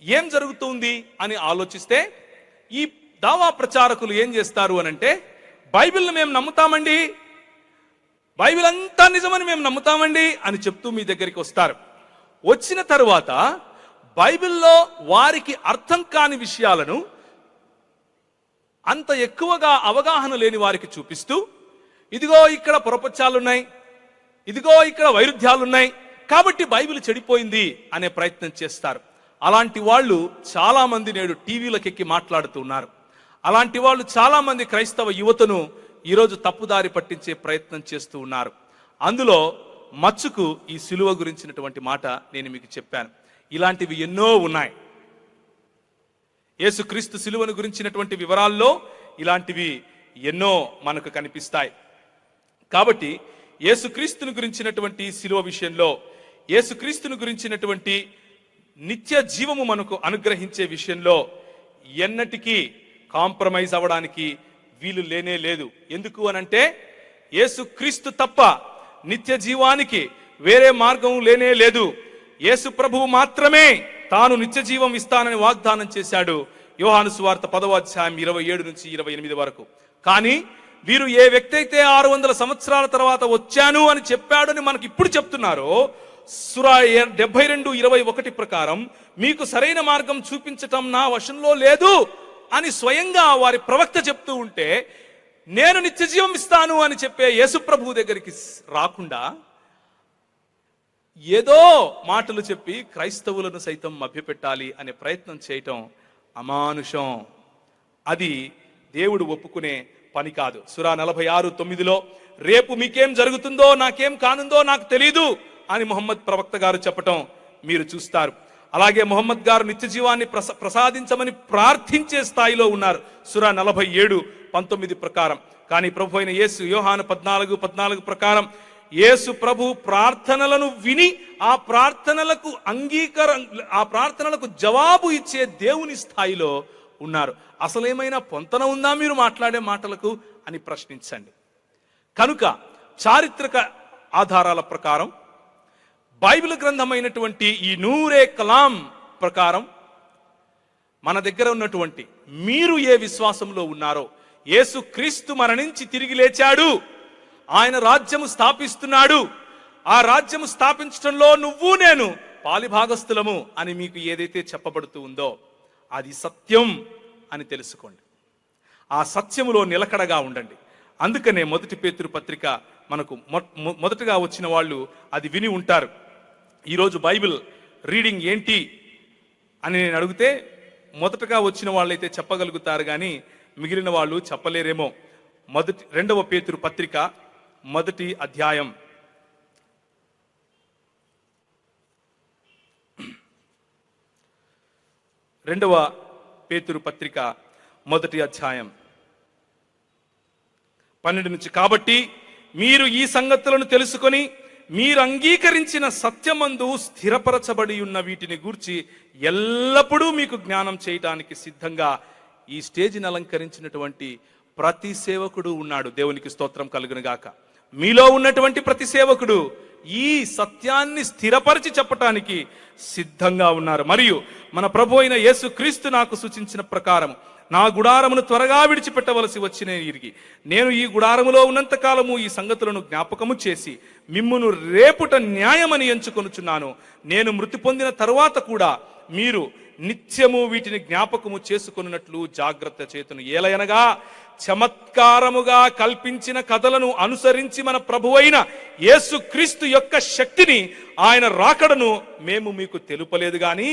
ఏం జరుగుతుంది అని ఆలోచిస్తే, ఈ దావా ప్రచారకులు ఏం చేస్తారు అనంటే, బైబిల్ని మేము నమ్ముతామండి, బైబిల్ అంతా నిజమని మేము నమ్ముతామండి అని చెప్తూ మీ దగ్గరికి వస్తారు. వచ్చిన తరువాత బైబిల్లో వారికి అర్థం కాని విషయాలను అంత ఎక్కువగా అవగాహన లేని వారికి చూపిస్తూ, ఇదిగో ఇక్కడ పొరపచ్చాలున్నాయి, ఇదిగో ఇక్కడ వైరుధ్యాలున్నాయి, కాబట్టి బైబిల్ చెడిపోయింది అనే ప్రయత్నం చేస్తారు. అలాంటి వాళ్ళు చాలా మంది నేడు టీవీలకెక్కి మాట్లాడుతున్నారు. అలాంటి వాళ్ళు చాలా మంది క్రైస్తవ యువతను ఈరోజు తప్పుదారి పట్టించే ప్రయత్నం చేస్తూ ఉన్నారు. అందులో మచ్చుకు ఈ సిలువ గురించినటువంటి మాట నేను మీకు చెప్పాను. ఇలాంటివి ఎన్నో ఉన్నాయి. యేసుక్రీస్తు సిలువను గురించినటువంటి వివరాల్లో ఇలాంటివి ఎన్నో మనకు కనిపిస్తాయి. కాబట్టి యేసుక్రీస్తును గురించినటువంటి సిలువ విషయంలో, యేసుక్రీస్తును గురించినటువంటి నిత్య జీవము మనకు అనుగ్రహించే విషయంలో ఎన్నటికీ కాంప్రమైజ్ అవ్వడానికి వీలు లేనే లేదు. ఎందుకు అనంటే యేసుక్రీస్తు తప్ప నిత్య జీవానికి వేరే మార్గం లేనే లేదు. యేసు ప్రభువు మాత్రమే తాను నిత్య జీవం ఇస్తానని వాగ్దానం చేశాడు. యోహాను సువార్త 10వ అధ్యాయం 27 నుంచి 28 వరకు. కానీ వీరు ఏ వ్యక్తి అయితే 600 సంవత్సరాల తర్వాత వచ్చాను అని చెప్పాడని మనకి ఇప్పుడు చెప్తున్నారో, సూరా 72:21 ప్రకారం మీకు సరైన మార్గం చూపించటం నా వశంలో లేదు అని స్వయంగా వారి ప్రవక్త చెప్తూ ఉంటే, నేను నిత్య జీవం ఇస్తాను అని చెప్పే యేసు ప్రభువు దగ్గరికి రాకుండా ఏదో మాటలు చెప్పి క్రైస్తవులను సైతం మభ్యపెట్టాలి అనే ప్రయత్నం చేయటం అమానుషం. అది దేవుడు ఒప్పుకునే పని కాదు. సూరా 46:9 రేపు మీకేం జరుగుతుందో నాకేం కానుందో నాకు తెలీదు అని ముహమ్మద్ ప్రవక్త గారు చెప్పటం మీరు చూస్తారు. అలాగే ముహమ్మద్ గారు నిత్య జీవాన్ని ప్రసాదించమని ప్రార్థించే స్థాయిలో ఉన్నారు సూరా 47:19 ప్రకారం. కానీ ప్రభు అయిన యేసు యోహాను 14:14 ప్రకారం యేసు ప్రభు ప్రార్థనలను విని ఆ ప్రార్థనలకు జవాబు ఇచ్చే దేవుని స్థాయిలో ఉన్నారు. అసలేమైనా పొంతన ఉందా మీరు మాట్లాడే మాటలకు అని ప్రశ్నించండి. కనుక చారిత్రక ఆధారాల ప్రకారం, బైబిల్ గ్రంథమైనటువంటి ఈ నూరే కలాం ప్రకారం మన దగ్గర ఉన్నటువంటి మీరు ఏ విశ్వాసంలో ఉన్నారో, యేసు క్రీస్తు మరణించి తిరిగి లేచాడు, ఆయన రాజ్యము స్థాపిస్తున్నాడు, ఆ రాజ్యము స్థాపించడంలో నువ్వు నేను పాలిభాగస్థులము అని మీకు ఏదైతే చెప్పబడుతూ ఉందో అది సత్యం అని తెలుసుకోండి. ఆ సత్యములో నిలకడగా ఉండండి. అందుకనే 1 పేతురు పత్రిక మనకు మొదటగా వచ్చిన వాళ్ళు అది విని ఉంటారు. ఈరోజు బైబిల్ రీడింగ్ ఏంటి అని నేను అడిగితే మొదటగా వచ్చిన వాళ్ళైతే చెప్పగలుగుతారు, కానీ మిగిలిన వాళ్ళు చెప్పలేరేమో. 2వ పేతురు పత్రిక 1వ అధ్యాయం 2వ పేతురు పత్రిక 1వ అధ్యాయం 12 నుంచి. కాబట్టి మీరు ఈ సంగతులను తెలుసుకొని మీరు అంగీకరించిన సత్యమందు స్థిరపరచబడి ఉన్న వీటిని గూర్చి ఎల్లప్పుడూ మీకు జ్ఞానం చేయటానికి సిద్ధంగా ఈ స్టేజిని అలంకరించినటువంటి ప్రతి సేవకుడు ఉన్నాడు. దేవునికి స్తోత్రం కలుగును గాక. మీలో ఉన్నటువంటి ప్రతి సేవకుడు ఈ సత్యాన్ని స్థిరపరిచి చెప్పటానికి సిద్ధంగా ఉన్నారు. మరియు మన ప్రభు అయిన యేసు క్రీస్తు నాకు సూచించిన ప్రకారం నా గుడారమును త్వరగా విడిచిపెట్టవలసి వచ్చిన ఇరిగి నేను ఈ గుడారములో ఉన్నంత కాలము ఈ సంగతులను జ్ఞాపకము చేసి మిమ్మును రేపుట న్యాయమని ఎంచుకొనుచున్నాను. నేను మృతి పొందిన తరువాత కూడా మీరు నిత్యము వీటిని జ్ఞాపకము చేసుకొనున్నట్లు జాగ్రత్త చేతును. ఏలయనగా చమత్కారముగా కల్పించిన కథలను అనుసరించి మన ప్రభువైన యేసు క్రీస్తు యొక్క శక్తిని, ఆయన రాకడను మేము మీకు తెలుపలేదు, గాని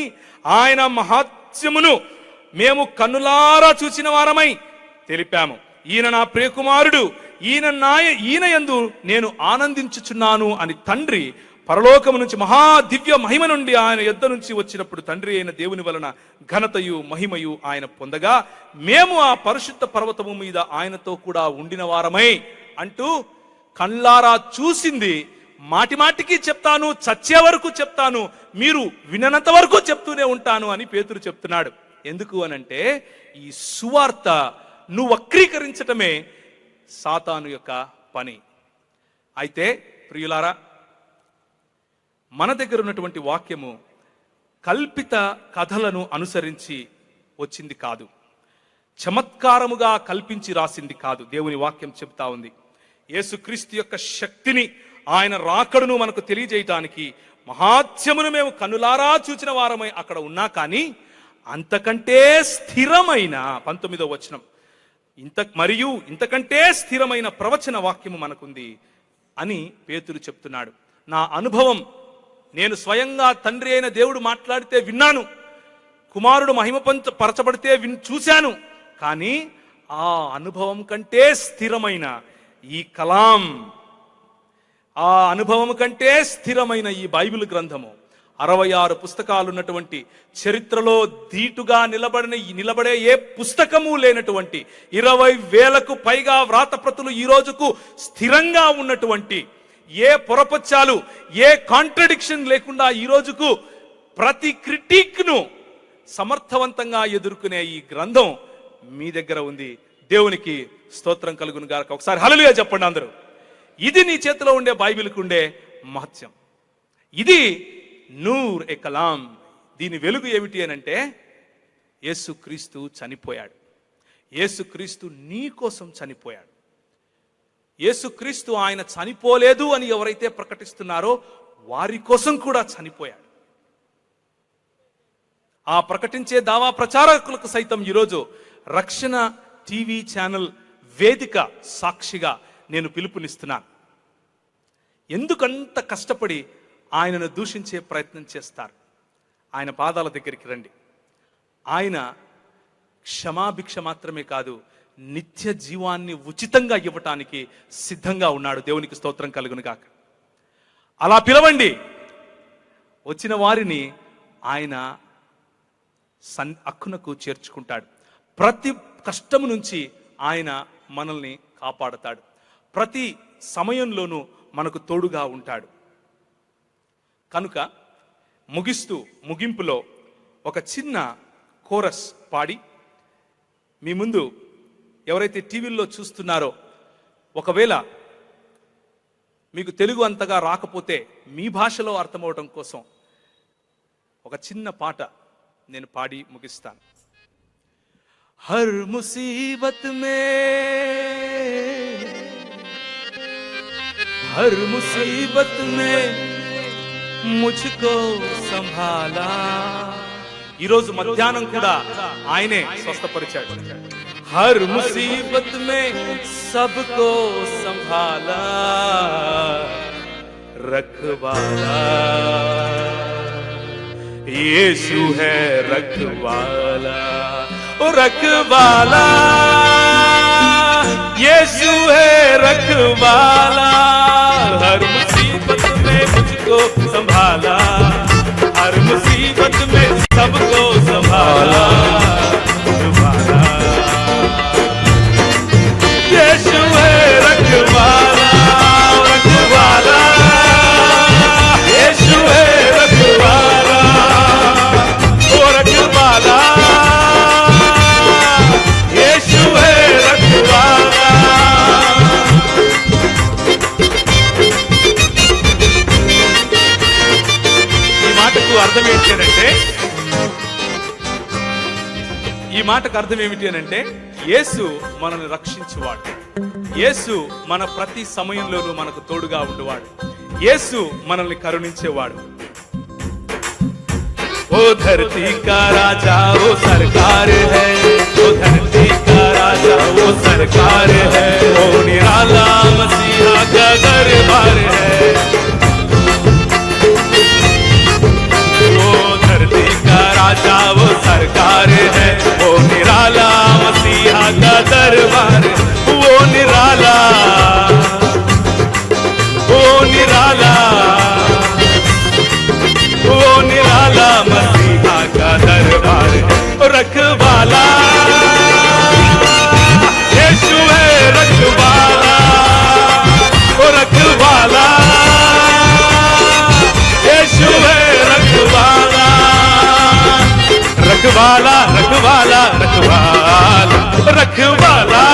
ఆయన మహాత్మ్యమును మేము కన్నులారా చూచిన వారమై తెలిపాము. ఈయన నా ప్రియకుమారుడు, ఈయన యందు నేను ఆనందించుచున్నాను అని తండ్రి పరలోకము నుంచి మహా దివ్య మహిమ నుండి ఆయన యొద్ద నుంచి వచ్చినప్పుడు తండ్రి అయిన దేవుని వలన ఘనతయు మహిమయు ఆయన పొందగా మేము ఆ పరిశుద్ధ పర్వతము మీద ఆయనతో కూడా ఉండిన వారమై అంటూ కళ్ళారా చూసింది మాటి మాటికి చెప్తాను, చచ్చే వరకు చెప్తాను, మీరు విననంత వరకు చెప్తూనే ఉంటాను అని పేతురు చెప్తున్నాడు. ఎందుకు అనంటే ఈ సువార్త నువ్వు వక్రీకరించటమే సాతాను యొక్క పని. అయితే ప్రియులారా, మన దగ్గర ఉన్నటువంటి వాక్యము కల్పిత కథలను అనుసరించి వచ్చింది కాదు, చమత్కారముగా కల్పించి రాసింది కాదు. దేవుని వాక్యం చెప్తా ఉంది యేసుక్రీస్తు యొక్క శక్తిని, ఆయన రాకడును మనకు తెలియజేయటానికి మహాత్మ్యమును మేము కన్నులారా చూచిన వారమై అక్కడ ఉన్నా, కానీ అంతకంటే స్థిరమైన 19వ వచనం మరియు ఇంతకంటే స్థిరమైన ప్రవచన వాక్యము మనకుంది అని పేతురు చెప్తున్నాడు. నా అనుభవం, నేను స్వయంగా తండ్రి అయిన దేవుడు మాట్లాడితే విన్నాను, కుమారుడు మహిమపరచబడితే చూశాను, కానీ ఆ అనుభవం కంటే స్థిరమైన ఈ కలాం, ఆ అనుభవం కంటే స్థిరమైన ఈ బైబిల్ గ్రంథము, 66 పుస్తకాలు ఉన్నటువంటి, చరిత్రలో ధీటుగా నిలబడే ఏ పుస్తకము లేనటువంటి, 20,000కు పైగా వ్రాతప్రతులు ఈ రోజుకు స్థిరంగా ఉన్నటువంటి, ఏ పొరపచ్చాలు, ఏ కాంట్రడిక్షన్ లేకుండా ఈ రోజుకు ప్రతి క్రిటిక్ను సమర్థవంతంగా ఎదుర్కొనే ఈ గ్రంథం మీ దగ్గర ఉంది. దేవునికి స్తోత్రం కలుగును గాక. ఒకసారి హల్లెలూయా చెప్పండి అందరూ. ఇది నీ చేతిలో ఉండే బైబిల్కు ఉండే మహత్యం. ఇది నూర్ ఎ కలాం. దీని వెలుగు ఏమిటి అని అంటే, యేసుక్రీస్తు చనిపోయాడు. యేసుక్రీస్తు నీ కోసం చనిపోయాడు. యేసుక్రీస్తు ఆయన చనిపోలేదు అని ఎవరైతే ప్రకటిస్తున్నారో వారి కోసం కూడా చనిపోయాడు. ఆ ప్రకటించే దావా ప్రచారకులకు సైతం ఈరోజు రక్షణ టీవీ ఛానల్ వేదిక సాక్షిగా నేను పిలుపునిస్తున్నాను. ఎందుకంత కష్టపడి ఆయనను దూషించే ప్రయత్నం చేస్తారు? ఆయన పాదాల దగ్గరికి రండి. ఆయన క్షమాభిక్ష మాత్రమే కాదు, నిత్య జీవాన్ని ఉచితంగా ఇవ్వటానికి సిద్ధంగా ఉన్నాడు. దేవునికి స్తోత్రం కలుగును గాక. అలా పిలవండి. వచ్చిన వారిని ఆయన అక్కునకు చేర్చుకుంటాడు. ప్రతి కష్టం నుంచి ఆయన మనల్ని కాపాడతాడు. ప్రతి సమయంలోనూ మనకు తోడుగా ఉంటాడు. కనుక ముగింపులో ఒక చిన్న కోరస్ పాడి మీ ముందు ఎవరైతే టీవీల్లో చూస్తున్నారో, ఒకవేళ మీకు తెలుగు అంతగా రాకపోతే మీ భాషలో అర్థమవడం కోసం ఒక చిన్న పాట నేను పాడి ముగిస్తాను. హర్ ముసీబత్ మే ముజ్కో సంభాలా. ఈరోజు మధ్యాహ్నం కూడా ఆయనే స్వస్థపరిచాడు. హర్ ముసీబత్ మే సబ్కో సంభాలా రఖవాలా. यीशु है रखवाला, ओ रखवाला. यीशु है रखवाला. हर मुसीबत में मुझको संभाला, हर मुसीबत में सबको संभाला. यीशु है रखवाला, रखवाला. यीशु है रखवाला, रखवाला. यीशु है रखवाला. ఈ మాటకు అర్థం ఏమిటి అనంటే యేసు మనల్ని రక్షించువాడు. యేసు మన ప్రతి సమయంలోనూ మనకు తోడుగా ఉండేవాడు. యేసు మనల్ని కరుణించేవాడు. वो धरती का राजा वो सरकार है, वो धरती का राजा वो सरकार है. वो निराला मसीहा का दरबार है. वो धरती का राजा वो सरकार है. वो निराला मसीहा का दरबार. वो निराला, वो निराला, वो निराला मसीहा का दरबार है. रखवाला यीशु है रखवाला, ओ रखवाला. यीशु है रखवाला, रखवाला, रखवाला, रखवाला, रखवाला.